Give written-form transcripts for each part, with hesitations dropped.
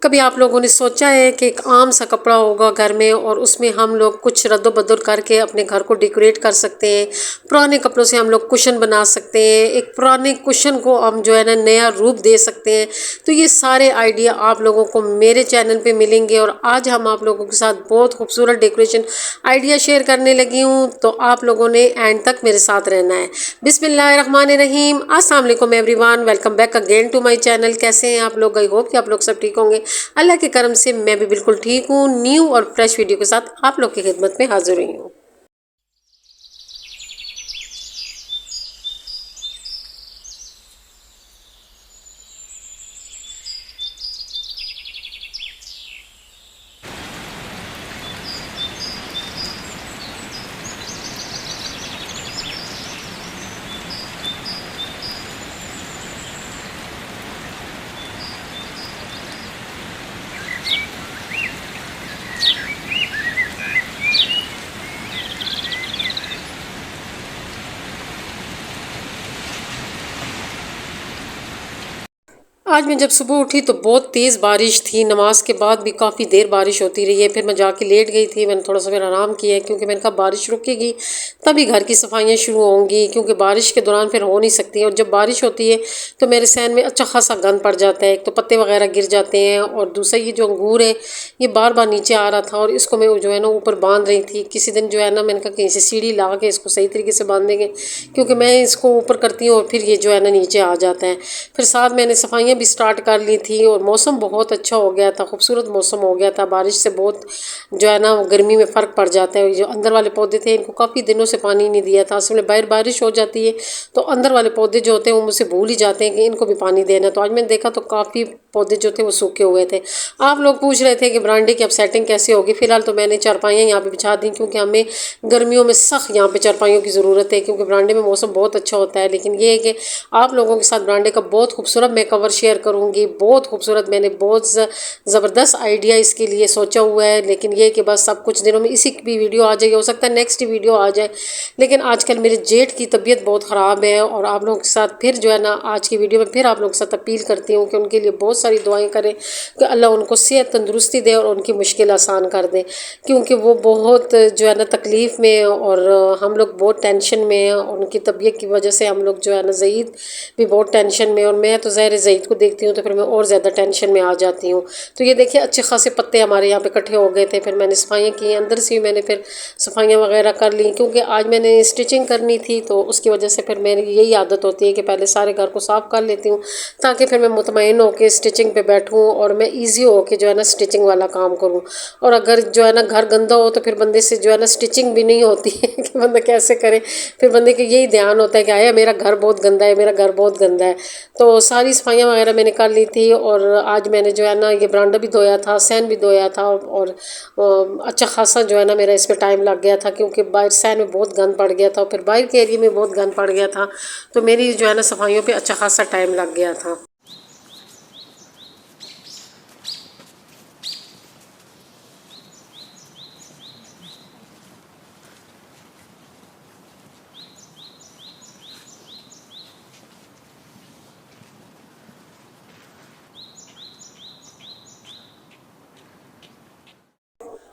कभी आप लोगों ने सोचा है कि एक आम सा कपड़ा होगा घर में और उसमें हम लोग कुछ रद्द-बदल करके अपने घर को डेकोरेट कर सकते हैं। पुराने कपड़ों से हम लोग कुशन बना सकते हैं। एक पुराने कुशन को हम जो है ना नया रूप दे सकते हैं। तो ये सारे आइडिया आप लोगों को मेरे चैनल पे मिलेंगे और आज हम आप लोगों के साथ बहुत खूबसूरत डेकोरेशन आइडिया शेयर करने लगी हूँ। तो आप लोगों ने एंड तक मेरे साथ रहना है। बिस्मिल्लाहिर्रहमानिर्रहीम। अस्सलाम वालेकुम everyone, welcome back again to my channel. कैसे हैं आप लोग? आई होप कि आप लोग सब ठीक होंगे। अल्लाह के करम से मैं भी बिल्कुल ठीक हूँ। न्यू और फ्रेश वीडियो के साथ आप लोग की खिदमत में हाजिर हुई हूँ। आज मैं जब सुबह उठी तो बहुत तेज़ बारिश थी। नमाज के बाद भी काफ़ी देर बारिश होती रही है। फिर मैं जाके लेट गई थी। मैंने थोड़ा सा फिर आराम किया है क्योंकि मैंने कहा बारिश रुकेगी तभी घर की सफाइयाँ शुरू होंगी, क्योंकि बारिश के दौरान फिर हो नहीं सकती। और जब बारिश होती है तो मेरे सहन में अच्छा खासा गंद पड़ जाता है। एक तो पत्ते वगैरह गिर जाते हैं और दूसरा ये जो अंगूर है ये बार बार नीचे आ रहा था और इसको मैं जो है ना ऊपर बांध रही थी। किसी दिन जो है ना मैंने कहा कहीं से सीढ़ी ला के इसको सही तरीके से बांध देंगे, क्योंकि मैं इसको ऊपर करती हूँ और फिर ये जो है ना नीचे आ जाता है। फिर साथ मैंने सफाइयाँ भी स्टार्ट कर ली थी और मौसम बहुत अच्छा हो गया था, खूबसूरत मौसम हो गया था। बारिश से बहुत जो है ना गर्मी में फ़र्क पड़ जाता है। जो अंदर वाले पौधे थे इनको काफ़ी दिनों से पानी नहीं दिया था। असल में बाहर बारिश हो जाती है तो अंदर वाले पौधे जो होते हैं वो मुझसे भूल ही जाते हैं कि इनको भी पानी देना। तो आज मैंने देखा तो काफ़ी पौधे जो थे वो सूखे हुए थे। आप लोग पूछ रहे थे कि बरामदे की अब सेटिंग कैसे होगी। फिलहाल तो मैंने चारपाइयाँ यहाँ पे बिछा दी, क्योंकि हमें गर्मियों में सख्त यहाँ पे चारपाइयों की ज़रूरत है, क्योंकि बरामदे में मौसम बहुत अच्छा होता है। लेकिन ये है कि आप लोगों के साथ बरामदे का बहुत खूबसूरत मैं कवर शेयर करूँगी। बहुत खूबसूरत, मैंने बहुत ज़बरदस्त आइडिया इसके लिए सोचा हुआ है। लेकिन ये कि बस अब कुछ दिनों में इसी की भी वीडियो आ जाएगी, हो सकता है नेक्स्ट वीडियो आ जाए। लेकिन आजकल मेरे जेठ की तबीयत बहुत ख़राब है और आप लोगों के साथ फिर जो है ना आज की वीडियो में फिर आप लोगों के साथ अपील करती हूँ कि उनके लिए बहुत सारी दुआएं करें कि अल्लाह उनको सेहत तंदुरुस्ती दे और उनकी मुश्किल आसान कर दे, क्योंकि वो बहुत जो है ना तकलीफ़ में और हम लोग बहुत टेंशन में हैं। उनकी तबीयत की वजह से हम लोग जो है ना ज़ईद भी बहुत टेंशन में, और मैं तो ज़ाहिर ज़ईद को देखती हूँ तो फिर मैं और ज़्यादा टेंशन में आ जाती हूँ। तो ये देखिए अच्छे खासे पत्ते हमारे यहाँ पे इकट्ठे हो गए थे। फिर मैंने सफाइयाँ की, अंदर से ही मैंने फिर सफाइयाँ वगैरह कर ली, क्योंकि आज मैंने स्टिचिंग करनी थी तो उसकी वजह से फिर मेरी यही आदत होती है कि पहले सारे घर को साफ़ कर लेती हूँ ताकि फिर मैं मुतमईन होकर स्टिचिंग पे बैठूँ और मैं ईजी हो के जो है ना स्टिचिंग वाला काम करूँ। और अगर जो है ना घर गंदा हो तो फिर बंदे से जो है ना स्टिचिंग भी नहीं होती है कि बंदा कैसे करे। फिर बंदे के यही ध्यान होता है कि आया मेरा घर बहुत गंदा है, मेरा घर बहुत गंदा है। तो सारी सफाइयाँ वगैरह मैंने कर ली थी और आज मैंने जो है ना ये बरामदा भी धोया था, सहन भी धोया था और अच्छा खासा जो है ना मेरा इस पर टाइम लग गया था, क्योंकि बाहर सहन में बहुत गंद पड़ गया था और फिर बाहर के एरिया में बहुत गंद पड़ गया था। तो मेरी जो है ना सफाइयों पे अच्छा खासा टाइम लग गया था।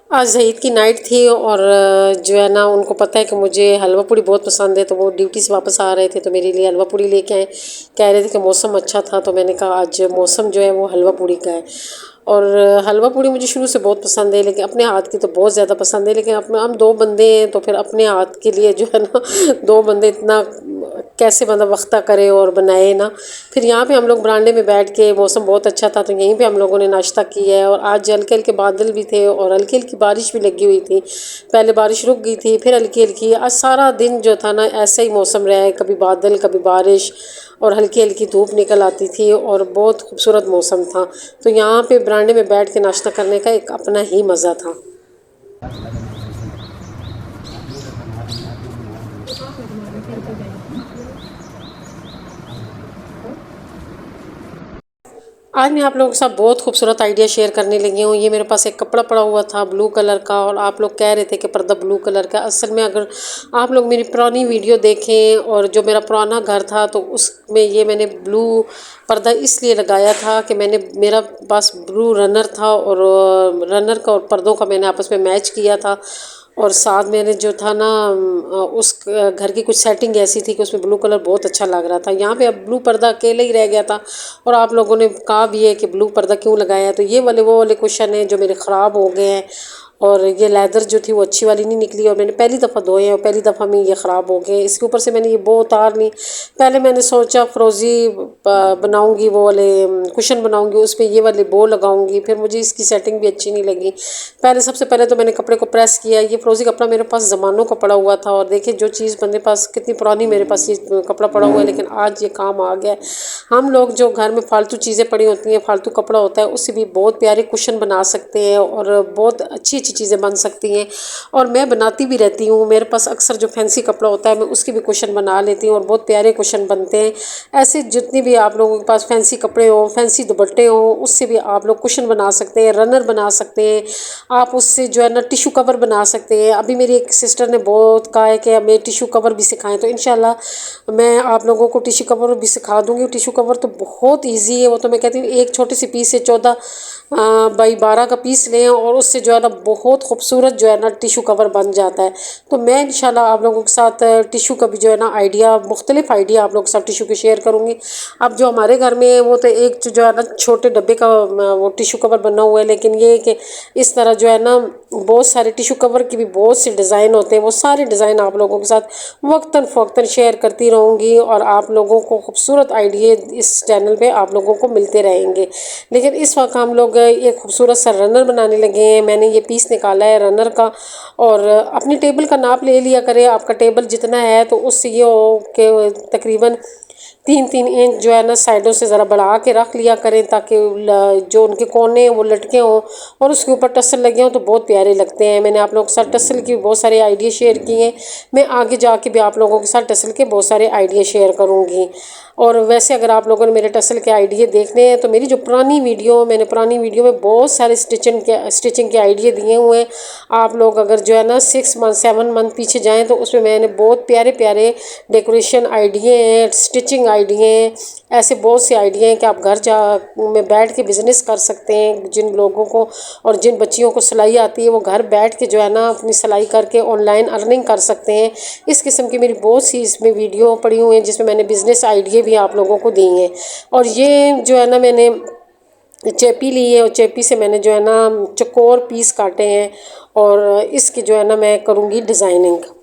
आज ज़हीद की नाइट थी और जो है ना उनको पता है कि मुझे हलवा पूड़ी बहुत पसंद है, तो वो ड्यूटी से वापस आ रहे थे तो मेरे लिए हलवा पूड़ी लेके आए। कह रहे थे कि मौसम अच्छा था, तो मैंने कहा आज मौसम जो है वो हलवा पूड़ी का है। और हलवा पूड़ी मुझे शुरू से बहुत पसंद है, लेकिन अपने हाथ की तो बहुत ज़्यादा पसंद है। लेकिन अपने हम दो बंदे हैं तो फिर अपने हाथ के लिए जो है ना दो बंदे इतना कैसे बंदा वक्ता करे और बनाए ना। फिर यहाँ पे हम लोग बरामदे में बैठ के, मौसम बहुत अच्छा था तो यहीं पे हम लोगों ने नाश्ता किया है। और आज हल्के हल्के बादल भी थे और हल्की हल्की बारिश भी लगी हुई थी। पहले बारिश रुक गई थी फिर हल्की हल्की, आज सारा दिन जो था ना ऐसा ही मौसम रहा है, कभी बादल कभी बारिश और हल्की हल्की धूप निकल आती थी और बहुत खूबसूरत मौसम था। तो यहाँ पे बरामदे में बैठ के नाश्ता करने का एक अपना ही मज़ा था। आज मैं आप लोगों के साथ बहुत खूबसूरत आइडिया शेयर करने लगी हूँ। ये मेरे पास एक कपड़ा पड़ा हुआ था ब्लू कलर का और आप लोग कह रहे थे कि पर्दा ब्लू कलर का। असल में अगर आप लोग मेरी पुरानी वीडियो देखें और जो मेरा पुराना घर था तो उसमें ये मैंने ब्लू पर्दा इसलिए लगाया था कि मेरा पास ब्लू रनर था और रनर का और पर्दों का मैंने आपस में मैच किया था। और साथ मैंने जो था ना उस घर की कुछ सेटिंग ऐसी थी कि उसमें ब्लू कलर बहुत अच्छा लग रहा था। यहाँ पे अब ब्लू पर्दा अकेले ही रह गया था और आप लोगों ने कहा भी है कि ब्लू पर्दा क्यों लगाया है। तो ये वाले वो वाले क्वेश्चन हैं जो मेरे ख़राब हो गए हैं और ये लेदर जो थी वो अच्छी वाली नहीं निकली और मैंने पहली दफ़ा धोए हैं और पहली दफ़ा में ये ख़राब हो गए। इसके ऊपर से मैंने ये बो उतार ली। पहले मैंने सोचा फ़रोज़ी बनाऊंगी, वो वाले कुशन बनाऊंगी, उस पर ये वाले बो लगाऊंगी, फिर मुझे इसकी सेटिंग भी अच्छी नहीं लगी। सबसे पहले तो मैंने कपड़े को प्रेस किया। ये फ़रोज़ी कपड़ा मेरे पास ज़मानों का पड़ा हुआ था और देखिए जो चीज़ मेरे पास कितनी पुरानी मेरे पास ये कपड़ा पड़ा हुआ है, लेकिन आज ये काम आ गया। हम लोग जो घर में फालतू चीज़ें पड़ी होती हैं, फालतू कपड़ा होता है, उससे भी बहुत प्यारे कुशन बना सकते हैं और बहुत अच्छी चीज़ें बन सकती हैं। और मैं बनाती भी रहती हूँ। मेरे पास अक्सर जो फैंसी कपड़ा होता है मैं उसके भी कुशन बना लेती हूँ और बहुत प्यारे कुशन बनते हैं। ऐसे जितनी भी आप लोगों के पास फैंसी कपड़े हो, फैंसी दुपट्टे हो, उससे भी आप लोग कुशन बना सकते हैं, रनर बना सकते हैं। आप उससे जो है ना टिशू कवर बना सकते हैं। अभी मेरी एक सिस्टर ने बहुत कहा है कि हमें टिशू कवर भी सिखाएं, तो इंशाल्लाह मैं आप लोगों को टिशू कवर भी सिखा दूँगी। टिशू कवर तो बहुत ईजी है। वो तो मैं कहती हूँ एक छोटे से पीस से 14 बाई 12 का पीस लें और उससे जो है ना बहुत खूबसूरत जो है ना टिशू कवर बन जाता है। तो मैं इंशाल्लाह आप लोगों के साथ टिशू का भी जो है ना आइडिया, मुख्तलिफ आइडिया आप लोगों के साथ टिशू के शेयर करूँगी। अब जो हमारे घर में है वो तो एक जो है ना छोटे डब्बे का वो टिशू कवर बना हुआ है, लेकिन ये है कि इस तरह जो है ना बहुत सारे टिशू कवर की भी बहुत से डिज़ाइन होते हैं। वो सारे डिज़ाइन आप लोगों के साथ वक्तन फ़वक्तन शेयर करती रहूँगी और आप लोगों को खूबसूरत आइडिया इस चैनल पे आप लोगों को मिलते रहेंगे। लेकिन इस वक्त हम लोग एक खूबसूरत सा रनर बनाने लगे हैं। मैंने ये पीस निकाला है रनर का और अपनी टेबल का नाप ले लिया करें। आपका टेबल जितना है तो उससे ये हो कि तकरीबन 3-3 इंच जो है ना साइडों से ज़रा बढ़ा के रख लिया करें ताकि जो उनके कोने हैं वो लटके हों और उसके ऊपर टसल लगे हों तो बहुत प्यारे लगते हैं। मैंने आप लोगों के साथ टसल की बहुत सारे आइडिया शेयर किए हैं। मैं आगे जाके भी आप लोगों के साथ टसल के बहुत सारे आइडिया शेयर करूँगी। और वैसे अगर आप लोगों ने मेरे टसल के आइडिया देखने हैं तो मेरी जो मैंने पुरानी वीडियो में बहुत सारे स्टिचिंग के आइडिया दिए हुए हैं। आप लोग अगर जो है ना 6 मंथ 7 मंथ पीछे जाएँ तो उसमें मैंने बहुत प्यारे प्यारे डेकोरेशन आइडिया हैं, स्टिचिंग आइडिया हैं। ऐसे बहुत से आइडिया हैं कि आप घर जा में बैठ के बिज़नेस कर सकते हैं। जिन लोगों को और जिन बच्चियों को सिलाई आती है वो घर बैठ के जो है ना अपनी सिलाई करके ऑनलाइन अर्निंग कर सकते हैं। इस किस्म की मेरी बहुत सी इसमें वीडियो पड़ी हुई हैं जिसमें मैंने बिज़नेस आइडिया भी आप लोगों को दी हैं। और ये जो है ना मैंने चेपी ली है और चेपी से मैंने जो है ना चौकोर पीस काटे हैं और इसकी जो है ना मैं करूँगी डिज़ाइनिंग।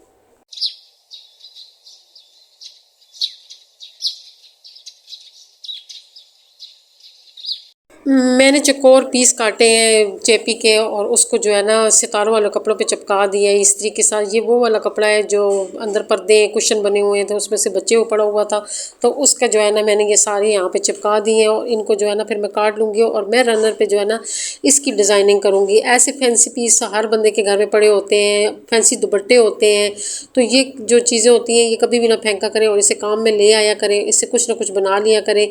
मैंने चौकोर पीस काटे हैं चेपी के और उसको जो है ना सितारों वाले कपड़ों पे चिपका दिया है इस तरीके के साथ। ये वो वाला कपड़ा है जो अंदर पर्दे कुशन बने हुए हैं तो उसमें से बच्चे को पड़ा हुआ था, तो उसका जो है ना मैंने ये सारे यहाँ पे चिपका दिए हैं और इनको जो है ना फिर मैं काट लूँगी और मैं रनर पे जो है ना इसकी डिज़ाइनिंग करूँगी। ऐसे फैंसी पीस हर बंदे के घर में पड़े होते हैं, फैंसी दुपट्टे होते हैं, तो ये जो चीज़ें होती हैं ये कभी भी ना फेंका करें और इसे काम में ले आया करें, इससे कुछ ना कुछ बना लिया करें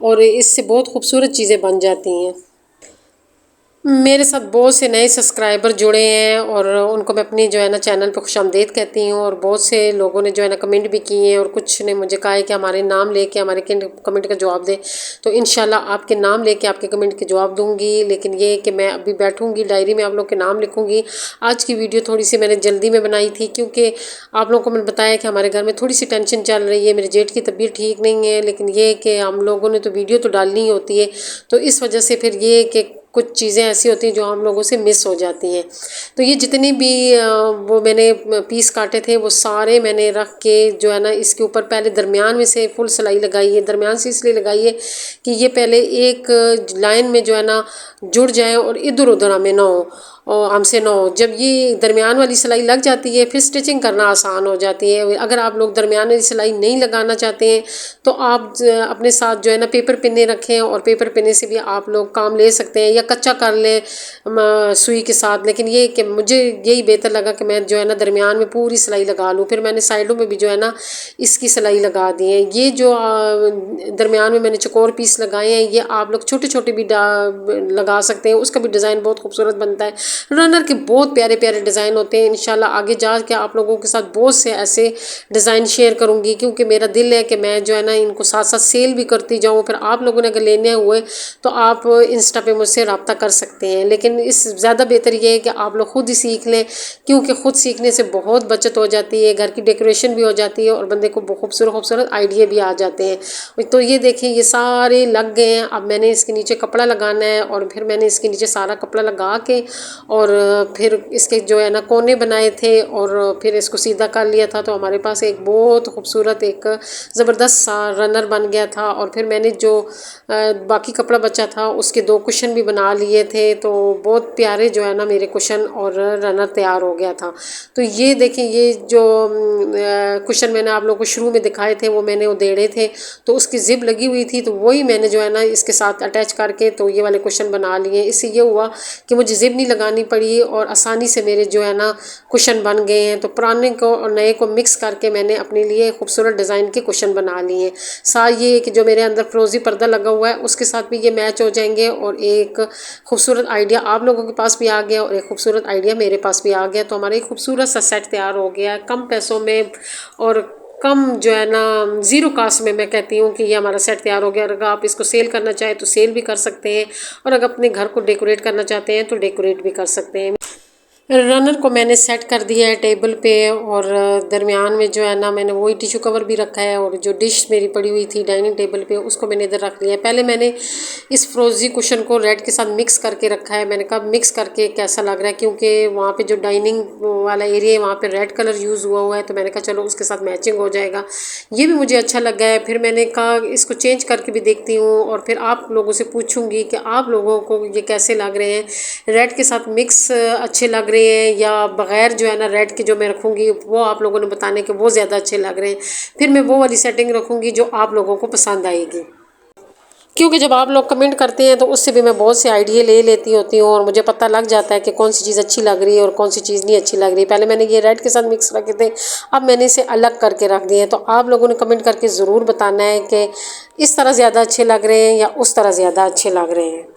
और इससे बहुत खूबसूरत चीज़ें बन जाती हैं। मेरे साथ बहुत से नए सब्सक्राइबर जुड़े हैं और उनको मैं अपनी जो है ना चैनल पे खुशामदीद कहती हूँ और बहुत से लोगों ने जो है ना कमेंट भी किए हैं और कुछ ने मुझे कहा है कि हमारे नाम लेके हमारे कमेंट का जवाब दें, तो इंशाल्लाह आपके नाम लेके आपके कमेंट के जवाब दूंगी। लेकिन ये कि मैं अभी बैठूंगी डायरी में आप लोग के नाम लिखूंगी। आज की वीडियो थोड़ी सी मैंने जल्दी में बनाई थी क्योंकि आप लोगों को मैंने बताया कि हमारे घर में थोड़ी सी टेंशन चल रही है, मेरे जेठ की तबीयत ठीक नहीं है, लेकिन ये कि हम लोगों ने तो वीडियो तो डालनी ही होती है, तो इस वजह से फिर ये कि कुछ चीज़ें ऐसी होती हैं जो हम लोगों से मिस हो जाती हैं। तो ये जितनी भी वो मैंने पीस काटे थे वो सारे मैंने रख के जो है ना इसके ऊपर पहले दरमियान में से फुल सिलाई लगाई है। दरमियान से इसलिए लगाई है कि ये पहले एक लाइन में जो है ना जुड़ जाए और इधर उधर हमें ना हो और हमसे ना हो। जब ये दरमियान वाली सिलाई लग जाती है फिर स्टिचिंग करना आसान हो जाती है। अगर आप लोग दरमियान वाली सिलाई नहीं लगाना चाहते हैं तो आप अपने साथ जो है ना पेपर पिन्ने रखें और पेपर पिन्ने से भी आप लोग काम ले सकते हैं या कच्चा कर लें सुई के साथ। लेकिन ये कि मुझे यही बेहतर लगा कि मैं जो है ना दरमियान में पूरी सिलाई लगा लूँ। फिर मैंने साइडों में भी जो है ना इसकी सिलाई लगा दी है। ये जो दरमियान में मैंने चौकोर पीस लगाए हैं ये आप लोग छोटे छोटे भी लगा सकते हैं, उसका भी डिज़ाइन बहुत खूबसूरत बनता है। रनर के बहुत प्यारे प्यारे डिज़ाइन होते हैं। इंशाल्लाह आगे जा के आप लोगों के साथ बहुत से ऐसे डिज़ाइन शेयर करूँगी, क्योंकि मेरा दिल है कि मैं जो है ना इनको साथ साथ सेल भी करती जाऊँ। फिर आप लोगों ने अगर लेने हुए तो आप इंस्टा पे मुझसे रब्ता कर सकते हैं। लेकिन इस ज़्यादा बेहतर ये है कि आप लोग खुद ही सीख लें, क्योंकि खुद सीखने से बहुत बचत हो जाती है, घर की डेकोरेशन भी हो जाती है और बंदे को बहुत खूबसूरत खूबसूरत आइडिया भी आ जाते हैं। तो ये देखें ये सारे लग गए हैं। अब मैंने इसके नीचे कपड़ा लगाना है और फिर मैंने इसके नीचे सारा कपड़ा लगा के और फिर इसके जो है ना कोने बनाए थे और फिर इसको सीधा कर लिया था। तो हमारे पास एक बहुत खूबसूरत एक ज़बरदस्त सा रनर बन गया था। और फिर मैंने जो बाकी कपड़ा बचा था उसके 2 कुशन भी बना लिए थे। तो बहुत प्यारे जो है ना मेरे कुशन और रनर तैयार हो गया था। तो ये देखें ये जो कुशन मैंने आप लोगों को शुरू में दिखाए थे वो मैंने उधेड़े थे, तो उसकी जिप लगी हुई थी, तो वही मैंने जो है ना इसके साथ अटैच करके तो ये वाले कुशन बना लिए। इससे ये हुआ कि मुझे जिप नहीं लगानी पड़ी और आसानी से मेरे जो है ना कुशन बन गए हैं। तो पुराने को और नए को मिक्स करके मैंने अपने लिए खूबसूरत डिज़ाइन के कुशन बना लिए। साथ ये कि जो मेरे अंदर फ्रोज़ी पर्दा लगा हुआ है उसके साथ भी ये मैच हो जाएंगे और एक खूबसूरत आइडिया आप लोगों के पास भी आ गया और एक खूबसूरत आइडिया मेरे पास भी आ गया। तो हमारा एक खूबसूरत सा सेट तैयार हो गया है कम पैसों में और कम जो है ना ज़ीरो कास्ट में। मैं कहती हूँ कि ये हमारा सेट तैयार हो गया। अगर आप इसको सेल करना चाहें तो सेल भी कर सकते हैं और अगर अपने घर को डेकोरेट करना चाहते हैं तो डेकोरेट भी कर सकते हैं। रनर को मैंने सेट कर दिया है टेबल पे और दरमियान में जो है ना मैंने वही टिश्यू कवर भी रखा है और जो डिश मेरी पड़ी हुई थी डाइनिंग टेबल पे उसको मैंने इधर रख लिया है। पहले मैंने इस फ्रोजी कुशन को रेड के साथ मिक्स करके रखा है। मैंने कहा मिक्स करके कैसा लग रहा है, क्योंकि वहाँ पे जो डाइनिंग वाला एरिया है वहाँ पे रेड कलर यूज़ हुआ है। तो मैंने कहा चलो उसके साथ मैचिंग हो जाएगा, ये भी मुझे अच्छा लगा है। फिर मैंने कहा इसको चेंज करके भी देखती हूँ और फिर आप लोगों से पूछूंगी कि आप लोगों को ये कैसे लग रहे हैं, रेड के साथ मिक्स अच्छे लग रहे हैं या बग़ैर जो है ना रेड के जो मैं रखूँगी वो आप लोगों ने बताने के वो ज़्यादा अच्छे लग रहे हैं। फिर मैं वो वाली सेटिंग रखूँगी जो आप लोगों को पसंद आएगी, क्योंकि जब आप लोग कमेंट करते हैं तो उससे भी मैं बहुत से आइडिया ले लेती होती हूँ और मुझे पता लग जाता है कि कौन सी चीज़ अच्छी लग रही है और कौन सी चीज़ नहीं अच्छी लग रही है। पहले मैंने ये रेड के साथ मिक्स रखे थे, अब मैंने इसे अलग करके रख दिए हैं। तो आप लोगों ने कमेंट करके ज़रूर बताना है कि इस तरह ज़्यादा अच्छे लग रहे हैं या उस तरह ज़्यादा अच्छे लग रहे हैं।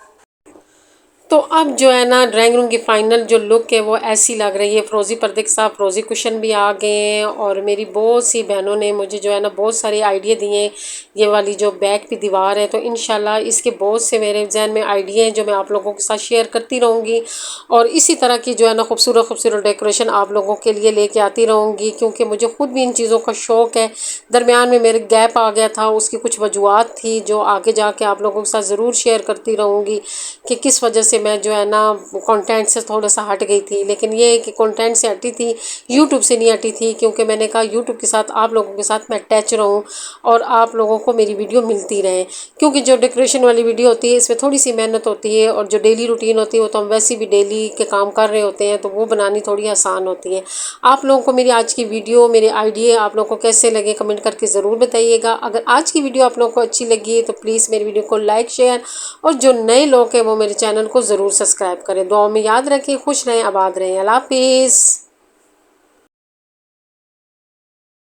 तो अब जो है ना ड्राइंग रूम की फ़ाइनल जो लुक है वो ऐसी लग रही है। फ्रोज़ी पर्दे के साथ फ्रोज़ी कुशन भी आ गए हैं और मेरी बहुत सी बहनों ने मुझे जो है ना बहुत सारे आइडिया दिए। ये वाली जो बैक की दीवार है तो इंशाल्लाह इसके बहुत से मेरे जहन में आइडिया हैं जो मैं आप लोगों के साथ शेयर करती रहूँगी और इसी तरह की जो है ना खूबसूरत खूबसूरत डेकोरेशन आप लोगों के लिए लेके आती रहूँगी, क्योंकि मुझे ख़ुद भी इन चीज़ों का शौक़ है। दरमियान में मेरे गैप आ गया था, उसकी कुछ वजूहत थी जो आगे जाके आप लोगों के साथ ज़रूर शेयर करती रहूँगी कि किस वजह से मैं जो है ना कंटेंट से थोड़ा सा हट गई थी। लेकिन ये है कि कंटेंट से हटी थी, यूट्यूब से नहीं हटी थी, क्योंकि मैंने कहा यूट्यूब के साथ आप लोगों के साथ मैं अटैच रहूं और आप लोगों को मेरी वीडियो मिलती रहे। क्योंकि जो डेकोरेशन वाली वीडियो होती है इसमें थोड़ी सी मेहनत होती है और जो डेली रूटीन होती है वो तो हम वैसे भी डेली के काम कर रहे होते हैं, तो वो बनानी थोड़ी आसान होती है। आप लोगों को मेरी आज की वीडियो मेरे आइडिया आप लोगों को कैसे लगे कमेंट करके ज़रूर बताइएगा। अगर आज की वीडियो आप लोगों को अच्छी लगी तो प्लीज़ मेरी वीडियो को लाइक शेयर और जो नए लोग हैं वो मेरे चैनल को ज़रूर सब्सक्राइब करें। दुआओं में याद रखें, खुश रहें, आबाद रहें। अल्लाह हाफिज़।